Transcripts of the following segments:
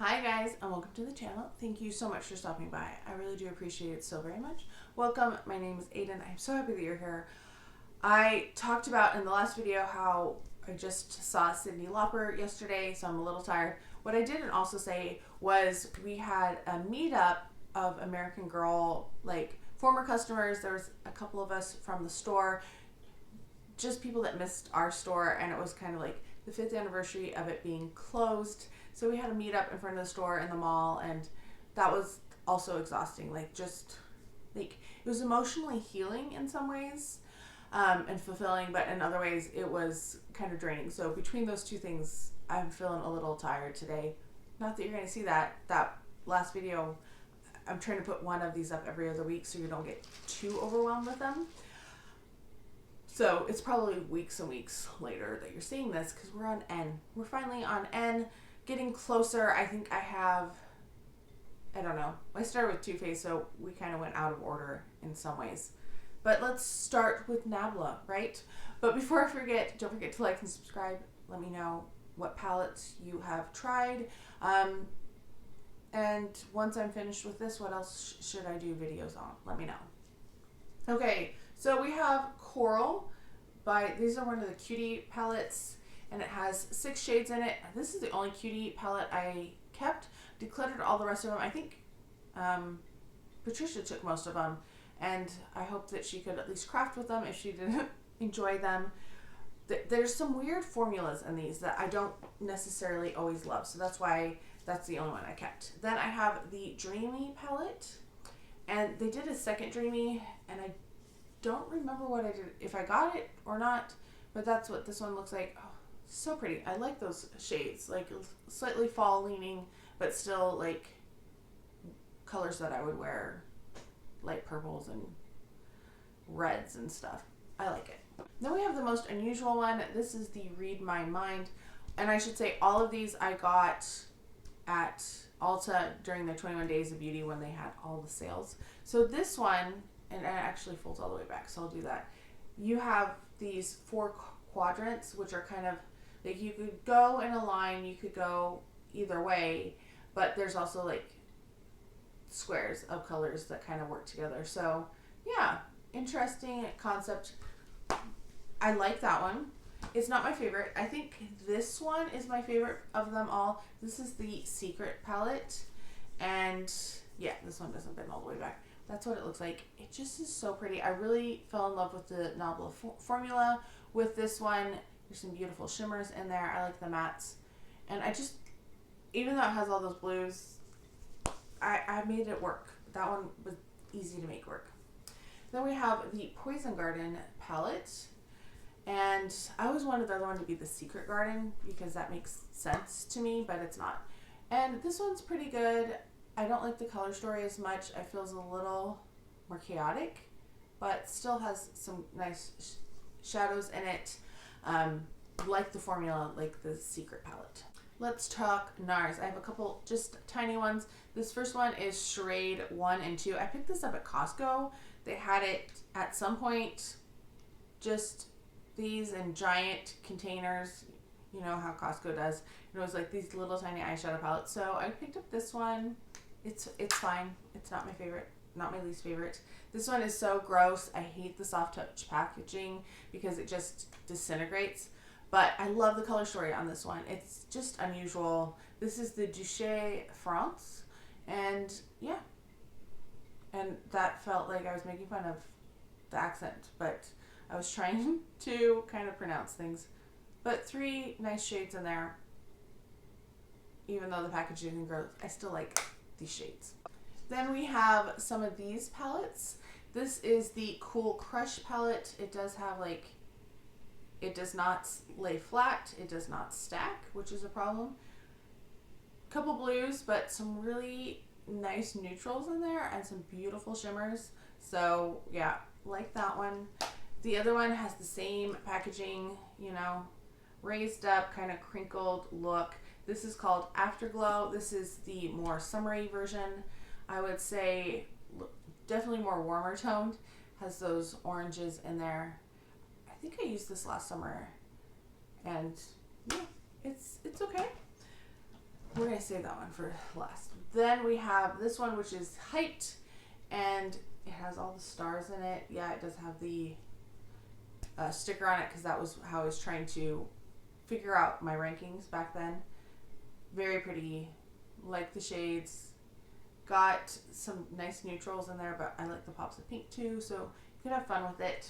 Hi guys, and welcome to the channel. Thank you so much for stopping by. I really do appreciate it so very much. Welcome, my name is Aiden. I'm so happy that you're here. I talked about in the last video how I just saw Cyndi Lauper yesterday, so I'm a little tired. What I didn't also say was we had a meetup of American Girl, like former customers. There was a couple of us from the store, just people that missed our store, and it was kind of like the 5th anniversary of it being closed. So we had a meetup in front of the store in the mall, and that was also exhausting. Like, just like, it was emotionally healing in some ways, and fulfilling, but in other ways it was kind of draining. So between those two things, I'm feeling a little tired today. Not that you're going to see that last video. I'm trying to put one of these up every other week so you don't get too overwhelmed with them. So it's probably weeks and weeks later that you're seeing this, because we're on N. We're finally on N, getting closer. I think I don't know. I started with Too Faced, so we kind of went out of order in some ways. But let's start with Nabla, right? But before I forget, don't forget to like and subscribe. Let me know what palettes you have tried. And once I'm finished with this, what else should I do videos on? Let me know. Okay, so we have Coral these are one of the Cutie palettes, and it has 6 shades in it. This is the only Cutie palette I kept. Decluttered all the rest of them. I think Patricia took most of them, and I hope that she could at least craft with them if she didn't enjoy them. There's some weird formulas in these that I don't necessarily always love, so that's why that's the only one I kept. Then I have the Dreamy palette, and they did a second Dreamy, and I don't remember what I did, if I got it or not, but that's what this one looks like. Oh, so pretty. I like those shades, like slightly fall leaning, but still like colors that I would wear, light purples and reds and stuff. I like it. Then we have the most unusual one. This is the Read My Mind, and I should say all of these I got at Ulta during the 21 Days of Beauty when they had all the sales. So this one, and it actually folds all the way back, so I'll do that. You have these 4 quadrants, which are kind of like, you could go in a line, you could go either way, but there's also like squares of colors that kind of work together. So yeah, interesting concept. I like that one. It's not my favorite. I think this one is my favorite of them all. This is the Secret palette, and yeah, this one doesn't bend all the way back. That's what it looks like. It just is so pretty. I really fell in love with the Nabla formula with this one. There's some beautiful shimmers in there. I like the mattes. And I just, even though it has all those blues, I made it work. That one was easy to make work. Then we have the Poison Garden palette. And I always wanted the other one to be the Secret Garden because that makes sense to me, but it's not. And this one's pretty good. I don't like the color story as much. It feels a little more chaotic, but still has some nice shadows in it. Like the formula, like the Secret palette. Let's talk Nars. I have a couple just tiny ones. This first one is Charade 1 and 2. I picked this up at Costco. They had it at some point, just these in giant containers. You know how Costco does. It was like these little tiny eyeshadow palettes. So I picked up this one. It's fine. It's not my favorite, not my least favorite. This one is so gross. I hate the soft touch packaging because it just disintegrates. But I love the color story on this one. It's just unusual. This is the Duché France, and yeah. And that felt like I was making fun of the accent, but I was trying to kind of pronounce things. But 3 nice shades in there. Even though the packaging is gross, I still like these shades. Then we have some of these palettes. This is the Cool Crush palette. It does have like, it does not lay flat, it does not stack, which is a problem. Couple blues, but some really nice neutrals in there and some beautiful shimmers. So yeah, like that one. The other one has the same packaging, you know, raised up, kind of crinkled look. This is called Afterglow. This is the more summery version. I would say definitely more warmer toned. Has those oranges in there. I think I used this last summer, and yeah, it's okay. we're going to save that one for last. Then we have this one, which is Hyped, and it has all the stars in it. Yeah, it does have the sticker on it because that was how I was trying to figure out my rankings back then. Very pretty. Like the shades. Got some nice neutrals in there, but I like the pops of pink too, so you could have fun with it.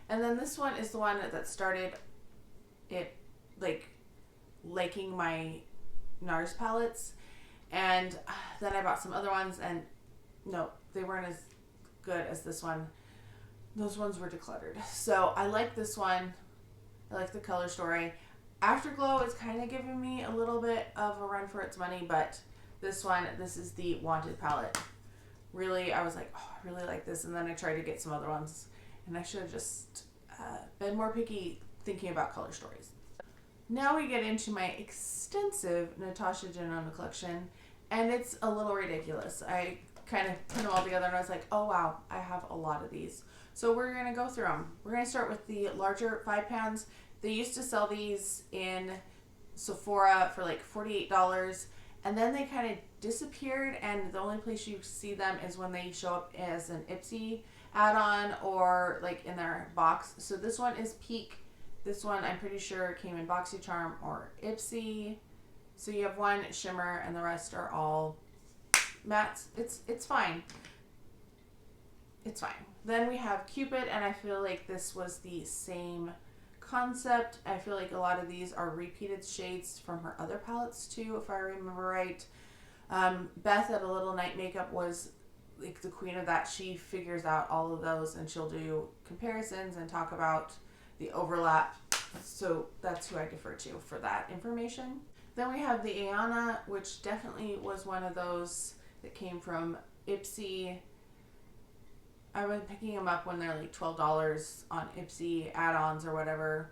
And then this one is the one that started it, like, liking my Nars palettes. And then I bought some other ones, and no, they weren't as good as this one. Those ones were decluttered. So I like this one. I like the color story. Afterglow is kind of giving me a little bit of a run for its money, but this one, this is the Wanted palette. Really, I was like, oh, I really like this. And then I tried to get some other ones, and I should have just been more picky thinking about color stories. Now we get into my extensive Natasha Denona collection, and it's a little ridiculous. I kind of put them all together, and I was like, oh wow, I have a lot of these. So we're going to go through them. We're going to start with the larger 5 pounds. They used to sell these in Sephora for like $48. And then they kind of disappeared, and the only place you see them is when they show up as an Ipsy add-on or like in their box. So this one is Peak. This one I'm pretty sure came in BoxyCharm or Ipsy. So you have one shimmer and the rest are all mattes. It's fine. It's fine. Then we have Cupid, and I feel like this was the same concept. I feel like a lot of these are repeated shades from her other palettes too, if I remember right. Beth at A Little Night Makeup was like the queen of that. She figures out all of those, and she'll do comparisons and talk about the overlap. So that's who I defer to for that information. Then we have the Ayana, which definitely was one of those that came from Ipsy. I've been picking them up when they're like $12 on Ipsy add-ons or whatever.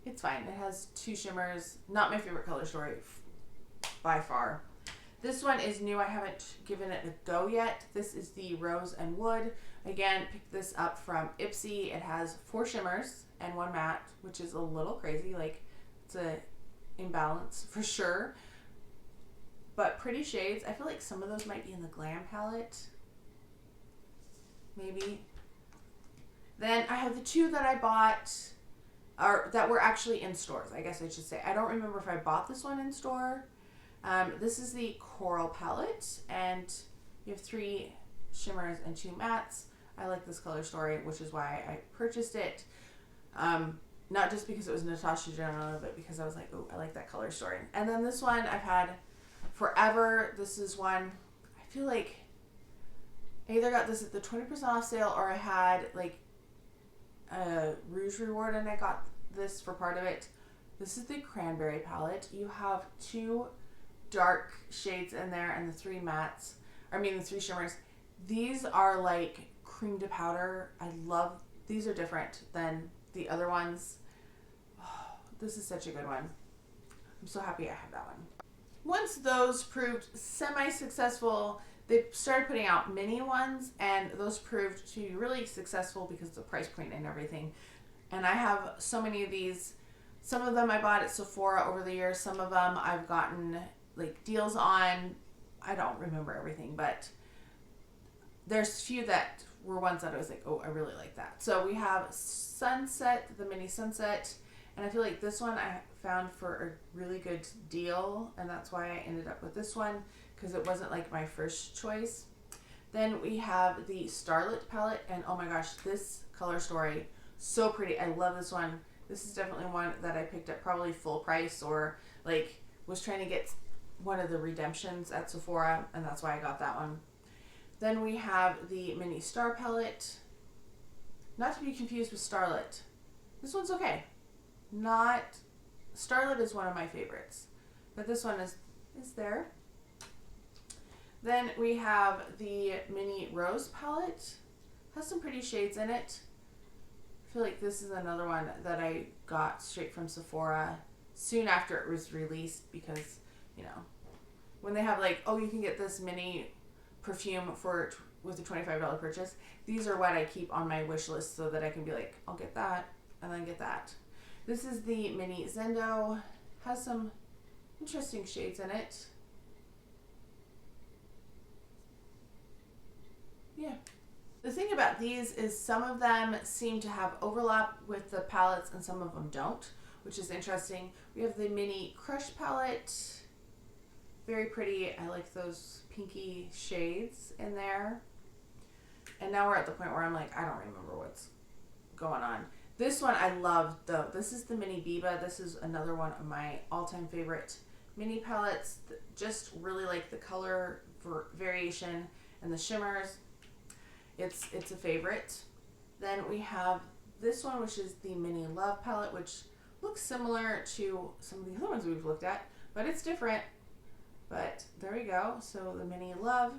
It's fine. It has 2 shimmers. Not my favorite color story by far. This one is new. I haven't given it a go yet. This is the Rose and Wood. Again, picked this up from Ipsy. It has 4 shimmers and 1 matte, which is a little crazy. Like, it's an imbalance for sure. But pretty shades. I feel like some of those might be in the Glam palette. Maybe. Then I have the 2 that I bought, or that were actually in stores, I guess I should say. I don't remember if I bought this one in store. This is the Coral palette, and you have 3 shimmers and 2 mattes. I like this color story, which is why I purchased it. Not just because it was Natasha Denona, but because I was like, oh, I like that color story. And then this one I've had forever. This is one, I feel like I either got this at the 20% off sale, or I had like a Rouge reward and I got this for part of it. This is the Cranberry palette. You have 2 dark shades in there and the 3 mattes. The 3 shimmers. These are like cream to powder. I love, these are different than the other ones. Oh, this is such a good one. I'm so happy I have that one. Once those proved semi-successful, they started putting out mini ones, and those proved to be really successful because of the price point and everything. And I have so many of these. Some of them I bought at Sephora over the years. Some of them I've gotten like deals on. I don't remember everything, but there's a few that were ones that I was like, oh, I really like that. So we have Sunset, the mini Sunset, and I feel like this one I found for a really good deal, and that's why I ended up with this one, because it wasn't like my first choice. Then we have the Starlit palette, and oh my gosh, this color story, so pretty. I love this one. This is definitely one that I picked up probably full price, or like was trying to get one of the redemptions at Sephora, and that's why I got that one. Then we have the mini Star palette, not to be confused with Starlit. This one's okay. Starlit is one of my favorites, but this one is there. Then we have the mini Rose palette. Has some pretty shades in it. I feel like this is another one that I got straight from Sephora soon after it was released, because, you know, when they have like, oh, you can get this mini perfume with a $25 purchase, these are what I keep on my wish list so that I can be like, I'll get that and then get that. This is the mini Zendo. Has some interesting shades in it. Yeah. The thing about these is some of them seem to have overlap with the palettes and some of them don't, which is interesting. We have the mini Crush palette. Very pretty. I like those pinky shades in there. And now we're at the point where I'm like, I don't remember what's going on. This one I love though. This is the mini Biba. This is another one of my all-time favorite mini palettes. Just really like the color variation and the shimmers. It's a favorite. Then we have this one, which is the mini Love palette, which looks similar to some of the other ones we've looked at, but it's different. But there we go. So the mini Love.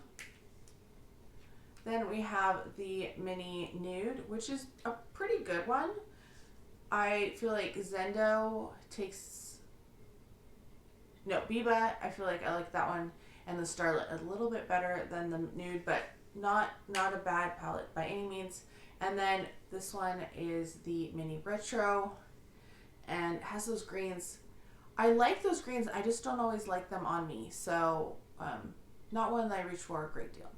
Then we have the mini Nude, which is a pretty good one. I feel like Biba, I feel like I like that one, and the Starlet a little bit better than the Nude, but not a bad palette by any means. And then this one is the mini Retro, and has those greens. I like those greens, I just don't always like them on me, so not one that I reach for a great deal.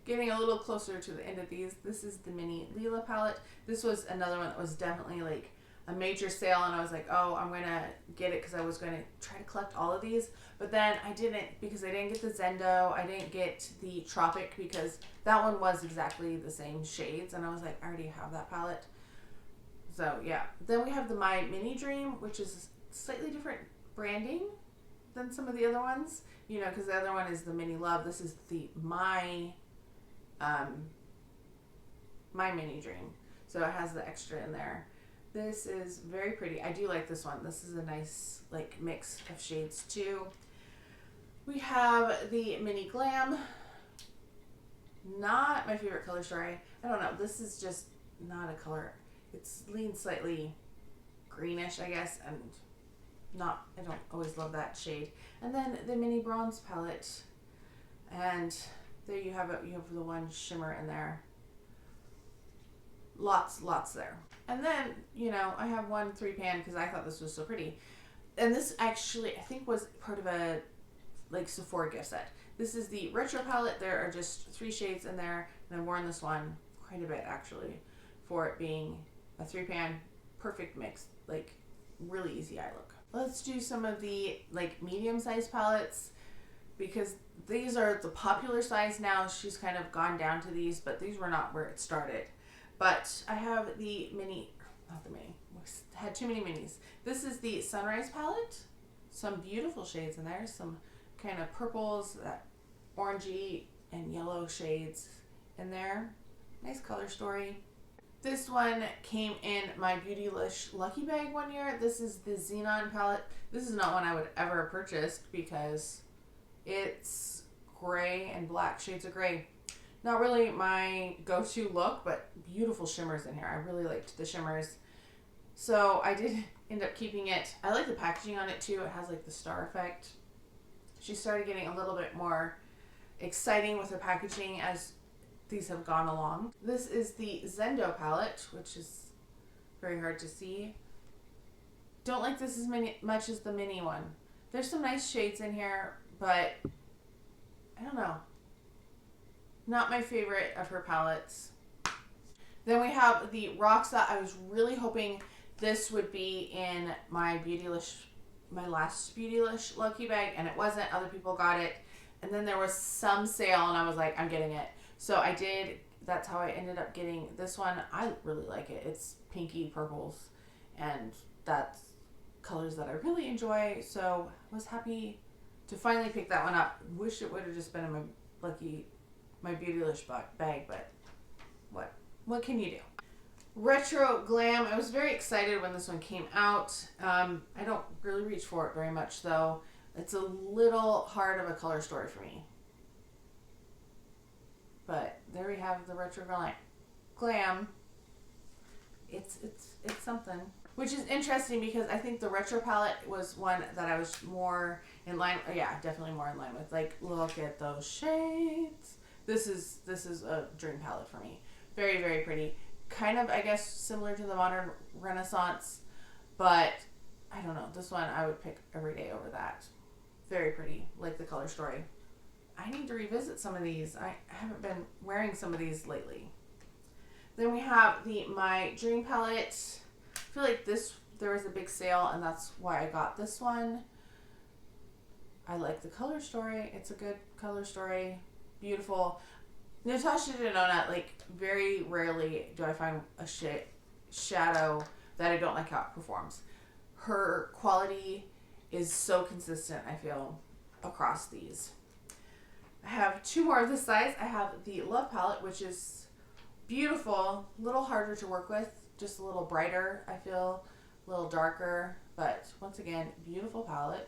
Getting a little closer to the end of these, this is the mini Lila palette. This was another one that was definitely like a major sale, and I was like, oh, I'm gonna get it because I was gonna try to collect all of these, but then I didn't, because I didn't get the Zendo, I didn't get the Tropic because that one was exactly the same shades, and I was like, I already have that palette. So yeah. Then we have the My Mini Dream, which is slightly different branding than some of the other ones, you know, because the other one is the mini Love. This is the My Mini Dream, so it has the extra in there. This is very pretty. I do like this one. This is a nice like mix of shades too. We have the mini Glam. Not my favorite color story. I don't know. This is just not a color. It's leans slightly greenish, I guess, and I don't always love that shade. And then the mini Bronze palette, and there you have it. You have the one shimmer in there. Lots there. And then, you know, I have one 3-pan because I thought this was so pretty. And this actually, I think, was part of a like Sephora gift set. This is the Retro palette. There are just 3 shades in there, and I've worn this one quite a bit actually for it being a 3-pan. Perfect mix, like really easy eye look. Let's do some of the like medium-sized palettes, because these are the popular size now. She's kind of gone down to these, but these were not where it started. But I have the mini, not the mini, had too many minis. This is the Sunrise palette. Some beautiful shades in there. Some kind of purples, that orangey and yellow shades in there. Nice color story. This one came in my Beautylish Lucky Bag one year. This is the Xenon palette. This is not one I would ever have purchased because it's gray and black, shades of gray. Not really my go-to look, but beautiful shimmers in here. I really liked the shimmers. So I did end up keeping it. I like the packaging on it too. It has like the star effect. She started getting a little bit more exciting with the packaging as these have gone along. This is the Zendo palette, which is very hard to see. Don't like this as much as the mini one. There's some nice shades in here, but I don't know. Not my favorite of her palettes. Then we have the Roxa. I was really hoping this would be in my my last Beautylish Lucky Bag, and it wasn't. Other people got it. And then there was some sale, and I was like, I'm getting it. So I did. That's how I ended up getting this one. I really like it. It's pinky purples, and that's colors that I really enjoy. So I was happy to finally pick that one up. Wish it would have just been in my Beautylish bag, but what can you do? Retro Glam. I was very excited when this one came out. I don't really reach for it very much though. It's a little hard of a color story for me. But there we have the Retro Glam. It's something. Which is interesting because I think the Retro palette was one that I was more in line. Yeah, definitely more in line with. Like, look at those shades. This is a dream palette for me. Very, very pretty. Kind of, I guess, similar to the Modern Renaissance, but I don't know. This one I would pick every day over that. Very pretty, like the color story. I need to revisit some of these. I haven't been wearing some of these lately. Then we have the My Dream palette. I feel like there was a big sale and that's why I got this one. I like the color story. It's a good color story. Beautiful. Natasha Denona, like, very rarely do I find a shadow that I don't like how it performs. Her quality is so consistent, I feel, across these. I have two more of this size. I have the Love palette, which is beautiful, a little harder to work with, just a little brighter, I feel, a little darker, but once again, beautiful palette.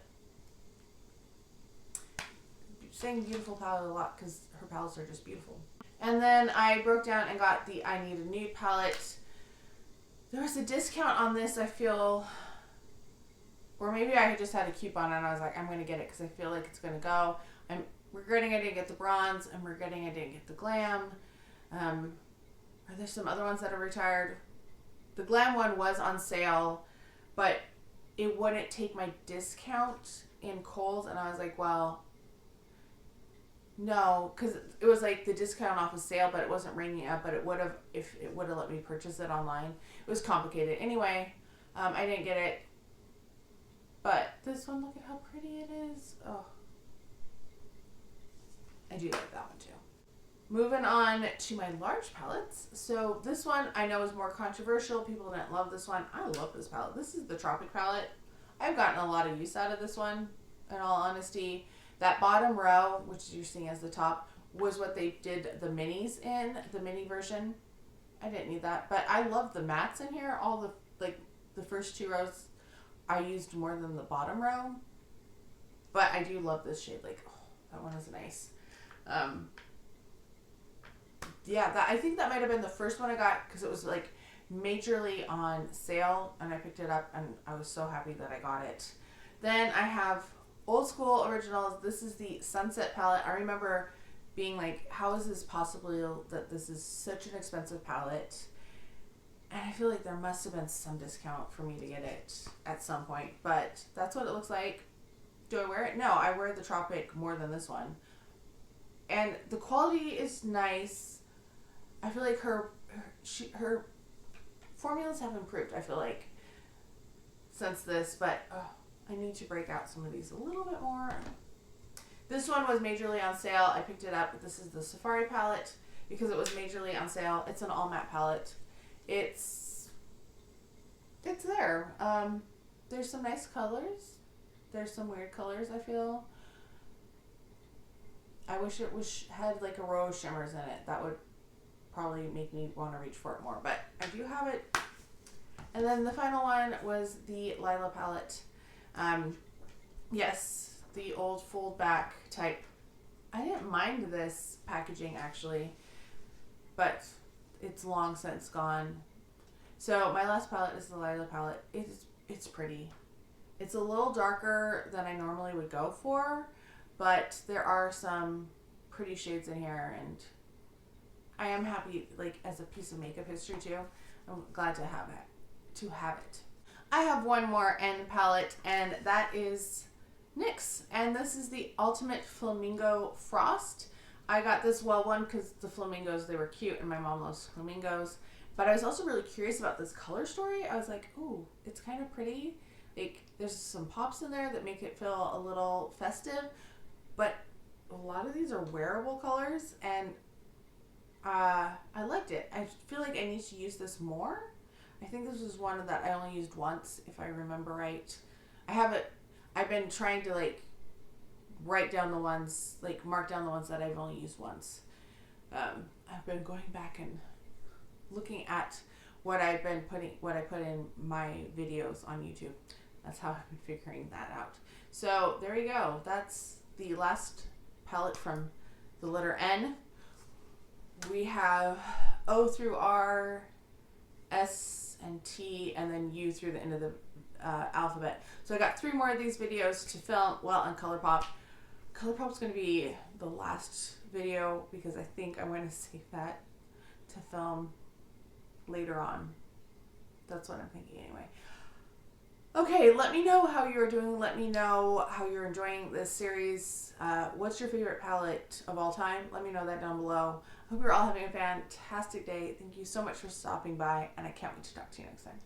Saying beautiful palette a lot because her palettes are just beautiful. And then I broke down and got the I Need a Nude palette. There was a discount on this, I feel, or maybe I just had a coupon and I was like, I'm going to get it because I feel like it's going to go. I'm regretting I didn't get the bronze. I'm regretting I didn't get the glam. Are there some other ones that are retired? The glam one was on sale, but it wouldn't take my discount in Kohl's, and I was like, well, no, because it was like the discount off of sale, but it wasn't ringing up, but it would have if it would have let me purchase it online. It was complicated. Anyway, I didn't get it. But this one, look at how pretty it is. Oh, I do like that one too. Moving on to my large palettes. So this one I know is more controversial. People didn't love this one. I love this palette. This is the Tropic palette. I've gotten a lot of use out of this one, in all honesty. That bottom row, which you're seeing as the top, was what they did the minis in, the mini version. I didn't need that, but I love the mattes in here. All the, like, the first two rows I used more than the bottom row, but I do love this shade. Like, oh, that one is nice. Yeah, I think that might have been the first one I got because it was like majorly on sale, and I picked it up and I was so happy that I got it. Then I have Old School Originals. This is the Sunset palette. I remember being like, how is this possible that this is such an expensive palette? And I feel like there must have been some discount for me to get it at some point, but that's what it looks like. Do I wear it? No, I wear the Tropic more than this one. And the quality is nice. I feel like her formulas have improved, I feel like, since this, but I need to break out some of these a little bit more. This one was majorly on sale. I picked it up. This is the Safari palette because it was majorly on sale. It's an all matte palette. It's there. There's some nice colors. There's some weird colors, I feel. I wish it had like a row of shimmers in it. That would probably make me want to reach for it more, but I do have it. And then the final one was the Lila palette. Yes, the old fold back type. I didn't mind this packaging actually, but it's long since gone. So my last palette is the Lila palette. It's pretty. It's a little darker than I normally would go for, but there are some pretty shades in here, and I am happy, like, as a piece of makeup history too. I'm glad to have it. I have one more end palette, and that is NYX, and this is the Ultimate Flamingo Frost. I got this one because the flamingos, they were cute, and my mom loves flamingos. But I was also really curious about this color story. I was like, ooh, it's kind of pretty. Like, there's some pops in there that make it feel a little festive, but a lot of these are wearable colors, and I liked it. I feel like I need to use this more. I think this was one that I only used once, if I remember right. I've been trying to, like, write down the ones, like, mark down the ones that I've only used once. I've been going back and looking at what I put in my videos on YouTube. That's how I've been figuring that out. So there you go. That's the last palette from the letter N. We have O through R, S and T, and then U through the end of the alphabet. So I got 3 more of these videos to film, well, on ColourPop. ColourPop's going to be the last video because I think I'm going to save that to film later on. That's what I'm thinking anyway. Okay, let me know how you're doing. Let me know how you're enjoying this series. What's your favorite palette of all time? Let me know that down below. I hope you're all having a fantastic day. Thank you so much for stopping by, and I can't wait to talk to you next time.